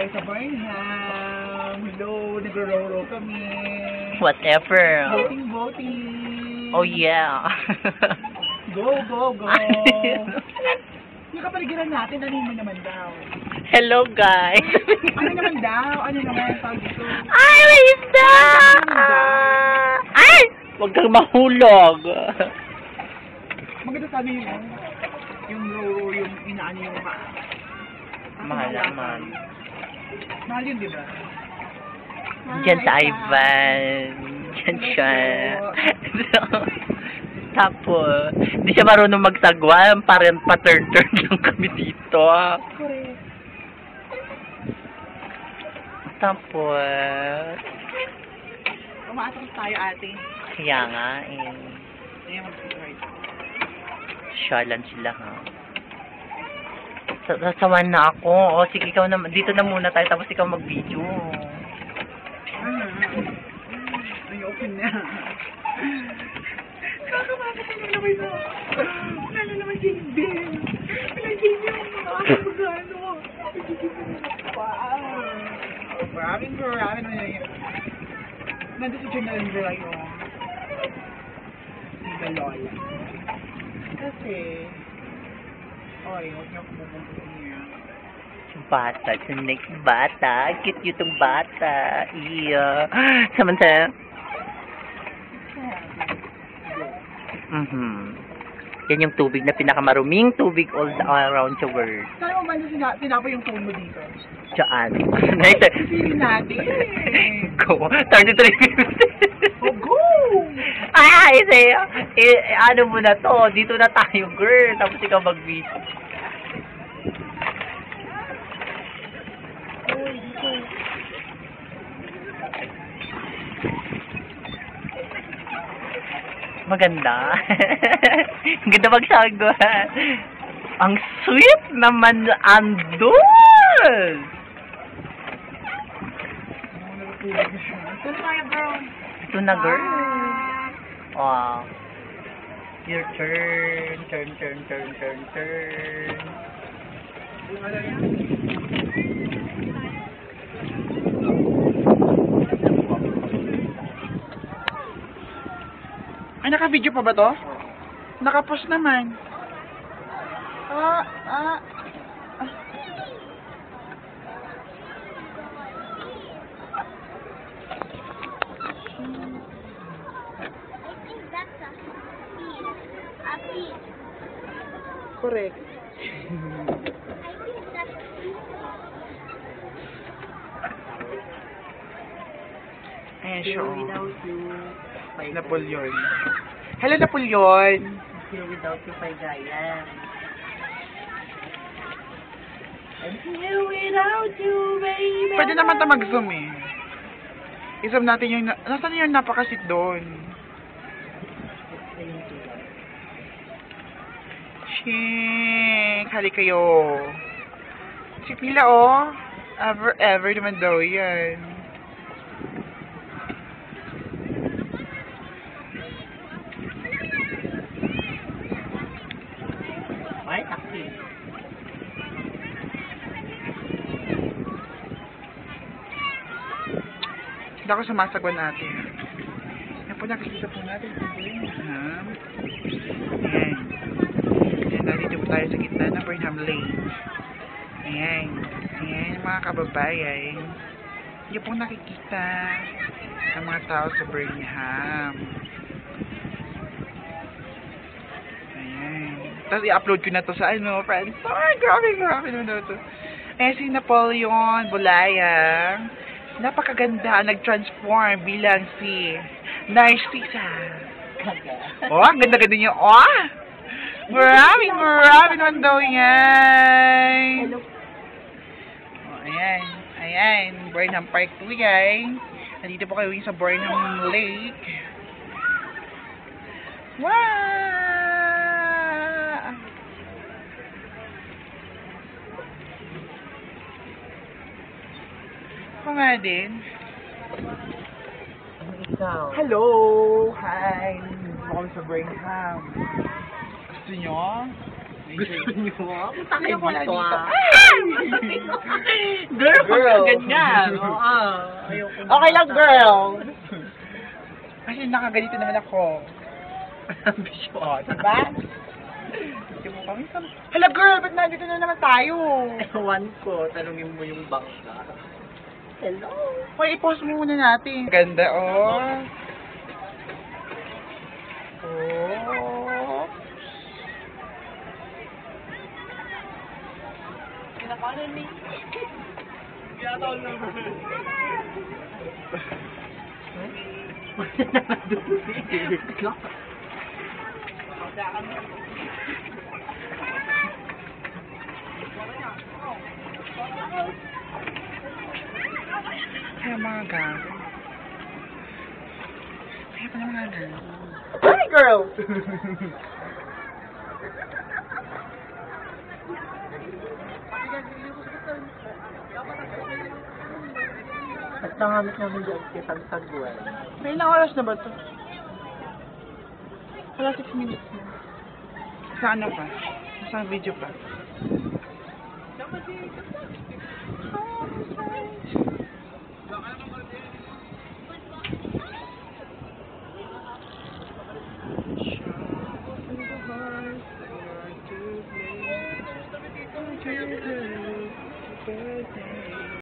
Ay, sa Birmingham. Hello, nagro-row kami. Whatever. Voting. Oh yeah. Go, go, go. Yung kapaligiran natin, ano naman daw? Hello guys. Ano naman daw? Ano naman tawag dito? Ay, may isda! Ay! Huwag kang mahulog. Maganda sana yung row, yung inaano yung Mahal naman. Mahal yun, di ba? Diyan sa Ivan. Diyan siya. Tapos, hindi siya marunong magsagwa. Parang pa-turn-turn lang kami dito. Correct. Tapos, Umaatras tayo, ate. kaya nga eh. Ayan, mag-right. Syalan sila ha. Sasawan na ako. O sige, ikaw na, dito na muna tayo tapos ikaw mag-video. Ay, open na. Kakamakot na naman ito. Lalo naman Jane. Pinag-Jane yung mga magano. Maraming na yun. Nandito si Jane na rin dry yung Liga Lola. Kasi, oy, huwag niyo ako pupunta niya. Bata, sa next bata. Cute itong bata. Iya. Samantala. Yan yung tubig na pinakamaruming tubig all around the world. Saan mo ba tinapa yung phone mo dito? Diyan. Sisili natin. Go. 33 minutes. Oh, go! Ay, ano mo na to? Dito na tayo, girl. Tapos ikaw mag-video. Maganda. Ganda magsagwa. Ang sweet naman andun. Ito tayo, bro. Ito na, girl. Wow. Your turn. Turn. Ay, naka-video pa ba to? Naka-post naman. Correct. Ayan siya. Napoleon. Hello, Napoleon. Here without you, Pagayan. I'm here without you, baby. Pwede naman ito mag-zoom eh. I-zoom natin yung... Nasaan yung napakasit doon? Shink! Hali kayo. Si Pila oh. Ever naman daw yan. Ay, taxi. Hindi ako sumasagwan natin. Yan po nakikita po natin. Ayan. Ayan, nandito po tayo sa gitna ng Burnham Lane. Ayan. Ayan, mga kababayan. Hindi po nakikita ang mga tao sa Burnham. Ayan. Tapos i-upload ko na to sa friends. Ay, grabe naman daw to. Ayan si Napoleon Bulayang. Napakaganda, nag-transform bilang si Narcissa. Oh, ang ganda-ganda niya. Oh! Marami naman daw yan. Oh, ayan. Burnham Park 2, guys. Nandito po kayo sa Burnham Lake. Wow! Ako nga din. Ikaw. Hello! Hi! Welcome sa Burnham. Gusto nyo? Gusto niyo ah? Punta kayo Wala dito dito. ah. Girl, Girl. pag ganyan. Oo. Ayoko na. Okay lang, girl. Kasi nakaganito naman ako. Ambisyon. O, diba? Di mo kami hala, girl, ba't nandito na naman tayo? Ewan ko, tanungin mo yung bangka. Hello? Hoy, i-pause mo muna natin. Ganda, oh. Oh. Kinakanan ni. Kinakanan naman. Kaya mga gang. Kaya pa naman nga. Hi, girl! At nangamit namin dyan kitang sagwan. May ilang oras na ba ito? Wala 6 minutes na. Sa ano pa? Sa video pa?